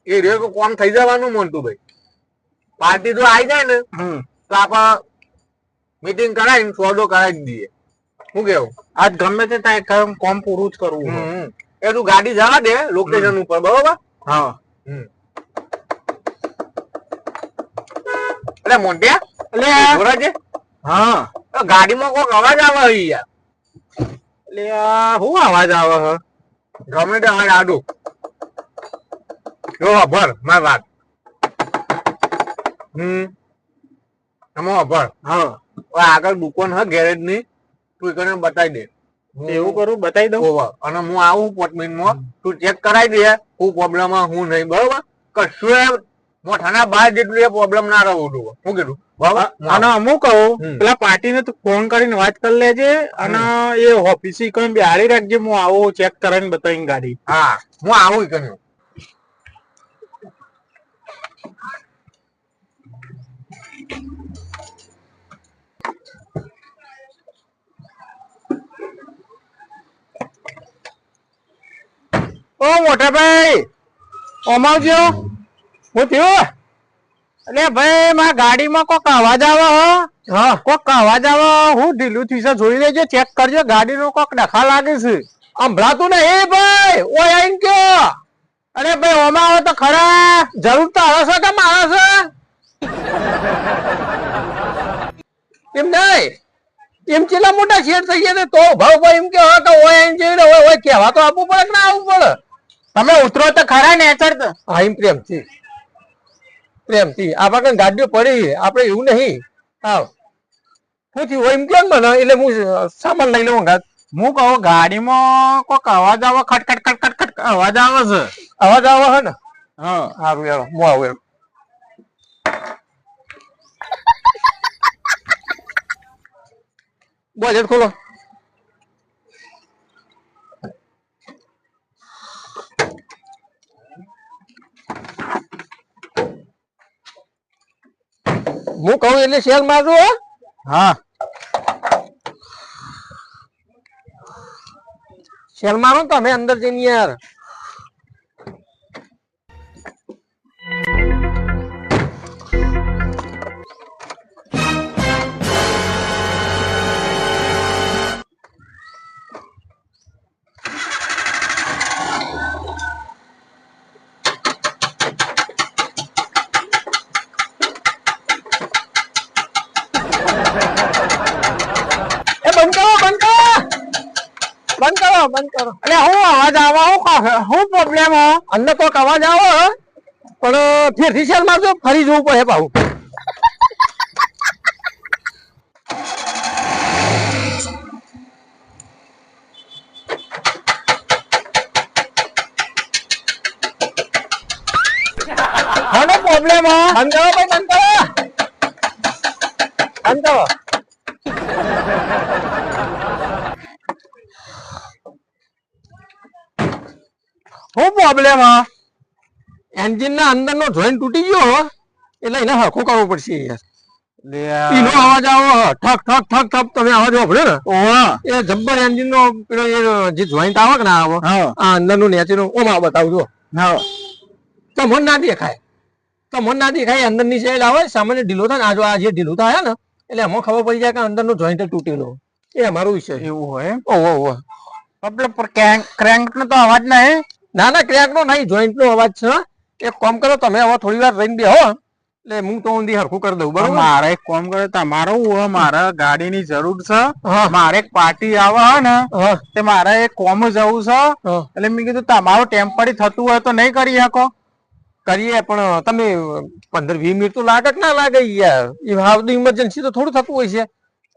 એ રે કોમ થઈ જવાનું મોન્ટુ ભાઈ. પાર્ટી જો આવી જાય ને તો આપણે મીટિંગ કરાવીને સોદો કરાવી દઈએ. શું કેવું? આજ ગમે તે ત્યાં કોમ પૂરું જ કરવું. એ તું ગાડી જવા દે લોકેશન ઉપર, બરોબર? હા. એટલે મોન્ટિયા એટલે જોરાજે. હા. ગાડીમાં કોઈક અવાજ આવે યાર. એટલે શું અવાજ આવે હ? ગમે તે અવાજ આડું. જો ભર માર વાત. ભર. હા. આગળ દુકાન હ ગેરેજ ની, તું એકને બતાવી દે. એવું કરું? બતાવી દઉં. અને હું આવું 5 મિનિટમાં, તું ચેક કરાવી દે શું પ્રોબ્લેમ હું નહીં, બરોબર? કશું મોઠાના બહાર જેટલું એ પ્રોબ્લેમ ના રહું. શું કીધું? બરોબર. અને અમુક કહું પેલા પાર્ટી ને તું ફોન કરીને વાત કરી લેજે અને એ ઓફિસે કઈ બેહાડી રાખજે. હું આવું ચેક કરીને બતાવીને ગાડી. હા, હું આવું કર્યું. ઓ મોટા ભાઈ, ઓમાવજો. હું થયું? એટલે ભાઈ મારા ગાડીમાં કોક અવાજ આવે હો. હા, કોક અવાજ આવે. હું ઢીલું થી જોઈ લેજે, ચેક કરજો. ગાડી નો કોક ડખા લાગે છે. સંભળાતું ને એ ભાઈ ઓય આઈને કયો. અરે ભાઈ ઓમાં આવે તો ખરા. જરૂર તો આવે છે કે મારે છે? એમ નહીં, એમ ચેલા મોટા શેર થઈ ગયા તો ભાવ ભાઈ એમ કે ઓય આઈને જઈને ઓય કહેવા તો આપવું પડે કે ના આવવું પડે? તમે ઉતરો તો ખરા ને એચર તો. હા, એમ પ્રેમથી આપણા ગાડીઓ પડી, આપડે એવું નહીં. હા, શું થયું એમ કેમ મને? એટલે હું સામાન લઈ લઉં. હું કહું ગાડીમાં કોક અવાજ આવે, ખટખટ ખટખટ ખટ અવાજ આવે છે. અવાજ આવે છે ને? હા, સારું યાર, હું આવું એમ. બોલ ખોલો. હું કહું એટલે શેર મારું. હા, શેર મારો તમે અંદર જઈને યાર. બંધ કરો. એટલે હું અવાજ આવે? શું પ્રોબ્લેમ હો? અંદર કોઈક અવાજ આવે પણ ફેરથી શેર મારજો, ફરી જવું પડે પાછું. કોનો પ્રોબ્લેમ હો? બંધ કરો ભાઈ, બંધ કરો. બંધ કરો. શું પ્રોબ્લેમ હો? એન્જિન ના અંદર નો જોઈન્ટ તૂટી ગયો એટલે એને હરખું કરવું પડશે યાર. એનો અવાજ આવો ઠક ઠક ઠક ઠક. તમે અવાજ વાપર્યો ને એ જબ્બર એન્જિન નો પેલો જે જોઈન્ટ આવે કે ના આવે આ અંદર નું નેચર ઓમાં બતાવજો. તો મન ના દેખાય અંદર ની સાઈડ આવે સામાન્ય ઢીલો થાય ને આ જે ઢીલું થાય ને એટલે એમાં ખબર પડી જાય કે અંદર નો જોઈન્ટ તૂટેલો. એ અમારો વિષય એવું હોય. ઓહો ક્રેન્ક નો તો અવાજ નહીં. ના ક્રેક નો નહીં, જોઈન્ટ નો અવાજ છે. એક કામ કરો તમે હવે થોડી વાર રહીને બેહો એટલે હું તો ઊંધી હરખું કરી દઉં. બરોબર, મારે એક કામ કરે તમારો મારા ગાડી ની જરૂર છે. મારે એક પાર્ટી આવે હે ને તે મારે એક કોમ જવું છે એટલે મેં કીધું તમારું ટેમ્પરરી થતું હોય તો નહીં કરી શકો? કરીએ પણ તમે 15-20 મિનિટ તો લાગે કે ના લાગે યાર? ઇમરજન્સી તો થોડું થતું હોય છે.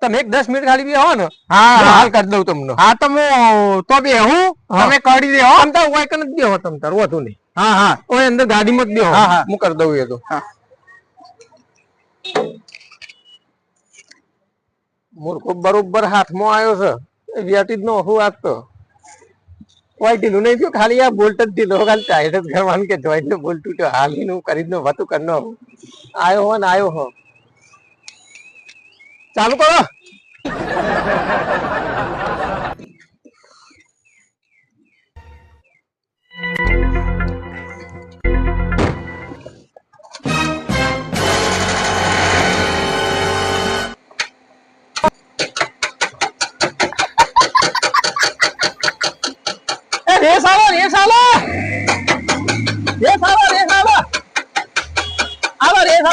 તમે એક 10 મિનિટ ખાલી બી આવો ને હાલ કરી દઉં તમને. હા તો હું તો બેહું, તમે કરી દે. આમ તો વાય કન જ બેહો તમ તાર વધુ નહીં. હા ઓય અંદર ગાડીમાં જ બેહો. હું કરી દઉં એ તો. મૂર્ખો બરોબર હાથમાં આવ્યો છે. વેટી જ નો હું વાત તો કોઈ ઢીલું નહીં થયું, ખાલી આ બોલ્ટ જ ઢીલો, ખાલી ટાયર જ કરવાનું કે જોઈન્ટ નો બોલ્ટ તૂટ્યો. હાલી નું કરી દો વાતું કરનો આવ્યો હો ને આવ્યો હો. ચાલુ કરો.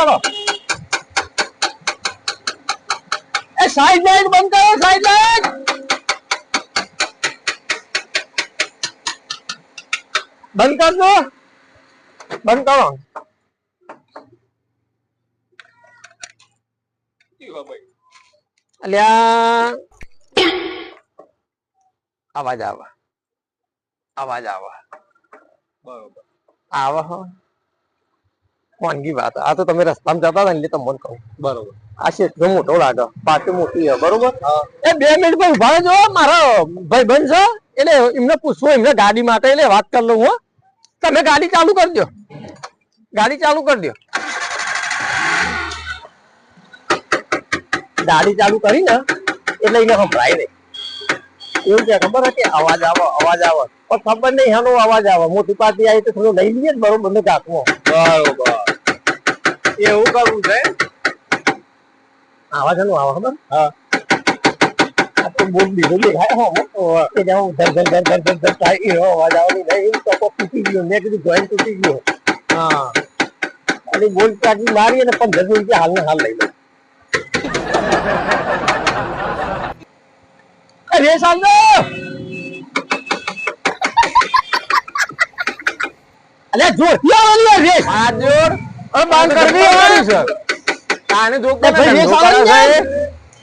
ચાલો એ સાઈડ લાઈટ બંધ કરો સાઈડ લાઈટ બંધ કરજો બંધ કરો અલ્યા અવાજ આવે અવાજ આવે બરોબર આવે હો કોણગી વાત આ તો તમે રસ્તામાં જતા હતા ને એટલે તમને કહું બરોબર આ ક્ષેત્ર મોટો લાગે પાટી મોટી છે બરોબર એ 2 મિનિટ પર ઉભા રહેજો મારો ભાઈ બંધ છે એટલે એમને પૂછવું એમને ગાડી માટે એટલે વાત કરી લઉં હું તમે ગાડી ચાલુ કરી દો ગાડી ચાલુ કરી દો ગાડી ચાલુ કરી ને એટલે એને સંભળાય નહીં એવું છે ખબર હતી અવાજ આવે પણ ખબર નહીં હાનો અવાજ આવે મોટી પાર્ટી આવી તો થોડું લઈ લઈએ ને બરોબર ને ગાંઠમાં બરોબર એવું કરવું છે આવાજ એનું આવે ખબર હા તો બોલ દીધો દેખાય હો એ જાવ ધર થાય એવો અવાજ આવે નહીં તો તૂટી ગયો મેં કીધું જોઈન્ટ તૂટી ગયો હા અને બોલ પાર્ટી મારી અને 1500 રૂપિયા હાલ ને હાલ લઈ લો અરે સાંજો અલે જોર લાવલી રે આ જોર અરે બંધ કરી છે આને જોક કરે છે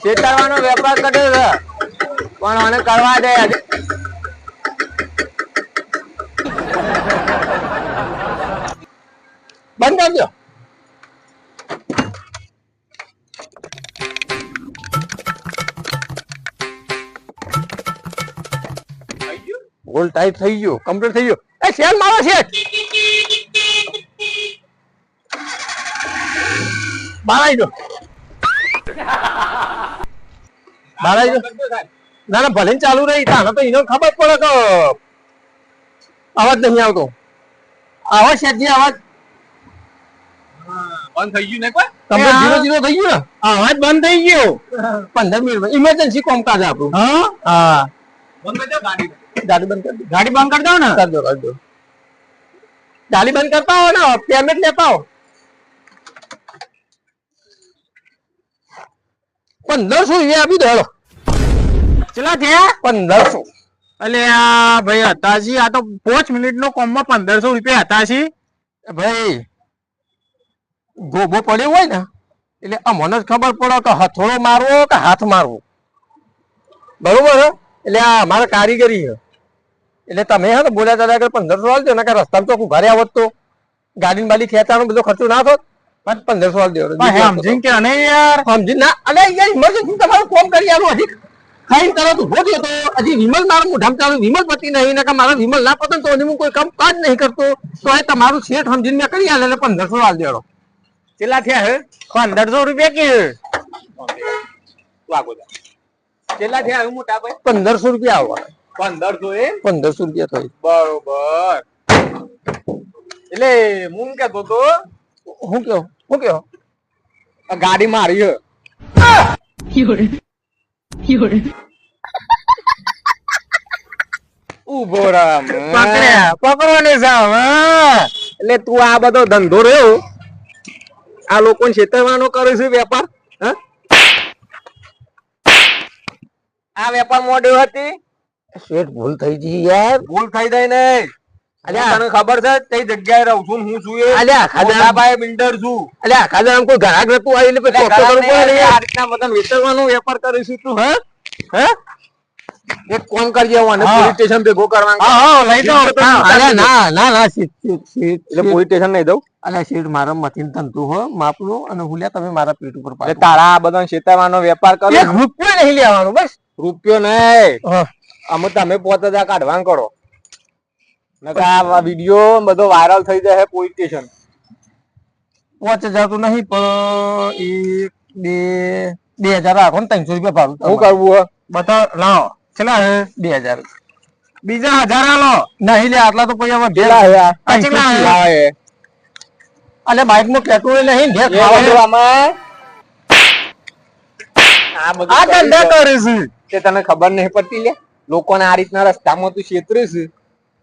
ચેતરવાનો વેપાર કરે છે પણ આને કરવા દે બંધ કરી દો ગોલ ટાઈટ થઈ ગયો કમ્પ્લીટ થઈ ગયો એ સેલ મારો છે બારાઈ દો ના ના ભલે ચાલુ રહી તાને તો એને ખબર પડે કે અવાજ નહીં આવતો આવાજ શેઠજી અવાજ બંધ થઈ ગયું ને કોઈ કમ્પ્લીટ 0 થઈ ગયું ને અવાજ બંધ થઈ ગયો 15 મિનિટ ઇમરજન્સી કામકાજ આપણું હા બંધ કરી દો ગાડી બંધ કરી દો ગાડી બંધ કરી દો ને કરી દો ગાડી બંધ કરતા હો ને પેમેન્ટ લેતા હો 1500 રૂપિયા આપી દો હેલો ચલા થયા 1500 અલે આ ભાઈ હતાજી આ તો 5 મિનિટ નો કોમ માં 1500 રૂપિયા હતાજી ભાઈ ગોબો પડ્યો હોય ને એટલે અમને જ ખબર પડે કે હથોડો મારવો કે હાથ મારવો બરોબર એટલે આ અમારે કારીગરી છે એટલે તમે હે ને બોલ્યા દાદા 1500 આલજો ને કે રસ્તામાં તો ઉભા રહ્યા હોત તો ગાડી બાડી ખેંચાનો બધો ખર્ચો ના થોત પણ 1500 આલ દેવો સમજીન કે નહીં યાર સમજી ના અલે યાર ઇમરજન્સી તમારું કોમ કરી આલો હજી ખાઈને તરત ઉભો થયો તો હજી વિમલ મારું મોઢામાં ચાલુ વિમલ પતિ નહીં ને કે મારા વિમલ ના પતન તો હું કોઈ કામ કાજ નહીં કરતો તો એ તમારું શેઠ સમજીને મેં કરી આલે એટલે 1500 આલ દેવો કેટલા થયા હે 1500 રૂપિયા કે કેટલા થયા હવે મોટા ભાઈ 1500 રૂપિયા આવવાના 1500 રૂપિયા થઈ બરોબર એટલે હું કેતો તો હું કયો ગાડી મારી ઉભો રામ પકડવાની સાહેબ એટલે તું આ બધો ધંધો રહ્યો આ લોકોને છેતરવાનો કરે છે વેપાર આ વેપાર મોડ્યો હતી શેઠ ભૂલ થઈ ગઈ યાર ભૂલ થઈ જાય નહીં તને ખબર છે કઈ જગ્યાએ રહું છું હું છું ભાઈ બિલ્ડર છું અલ્યા ખાધા કોઈ ગ્રાહક નતું આવી એટલે પછી આ રીતના બધા વેચવાનો વેપાર કરીશું તું હે એક કોમ કરજે અને પોલીસ સ્ટેશન ભેગો કરવાનું લઈ દો ના એટલે પોલીસ સ્ટેશન નહીં દઉં અલ્યા શેઠ મારા મથી ધંધો હો માપનો અને હુલ્યા તમે મારા પેટ ઉપર તારા બધા છેતરવાનો વેપાર કરો રૂપિયો નહીં લેવાનો બસ રૂપિયો નહીં અમે તમે 5000 કાઢવાનું કરો આ વિડીયો બધો વાયરલ થઈ જાય પોલીસ સ્ટેશન 5000 તો નહીં પણ 2000 રાખો ને 300 રૂપિયા ભાડું શું કરવું બતાવ લાવો કેટલા હે 2000 બીજા 1000 આલો નહીં લે આટલા તો પછી અલે બાઇક નો પેટ્રોલ નહીં ઘેર ખાવાનું આ ધંધા કરે છે તને ખબર નહીં પડતી લે લોકોને આ રીતના રસ્તામાં તું છેતરે છે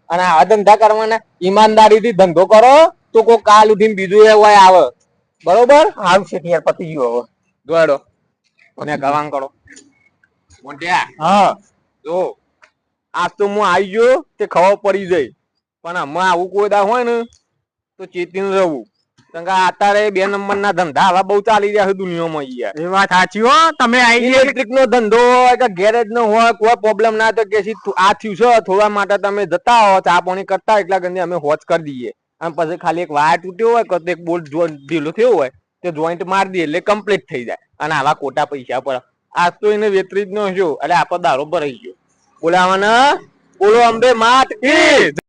અને આ ધંધા કરવાના ઈમાનદારી થી ધંધો કરો તો કોઈ કાલ ઉઠીને બીજું એવું આવે બરોબર આવું છે યાર પતી ગયો હવે દોડો અને ગવાંગ કરો મોઢ્યા હા જો આજ તો હું આવી ગયો તે ખબર પડી જાય પણ આમાં આવું કોઈ દા હોય ને તો ચેતીને રહું કારણ કે અત્યારે 2 નંબરના ધંધા આવા બહુ ચાલી રહ્યા છે દુનિયામાં યાર એ વાત સાચી હો તમે આવી ઇલેક્ટ્રિક નો ધંધો હોય કે ગેરેજ નો હોય કોઈ પ્રોબ્લેમ ના તો કે આ થયું છે થોડા માટે તમે જતા હો ચા પાણી કરતા એટલા ગંદી અમે હોચ કરી દઈએ અને પછી ખાલી એક વાયર તૂટ્યો હોય કે એક બોલ્ટ ઢીલો થયો હોય તે જોઈન્ટ મારી દઈએ એટલે કમ્પ્લીટ થઈ જાય અને આવા ખોટા પૈસા પર આજ તો એને વેતરી જ નો જો એટલે આપણો દારો ભરાઈ ગયો બોલાવાના બોલો અંબે માત કી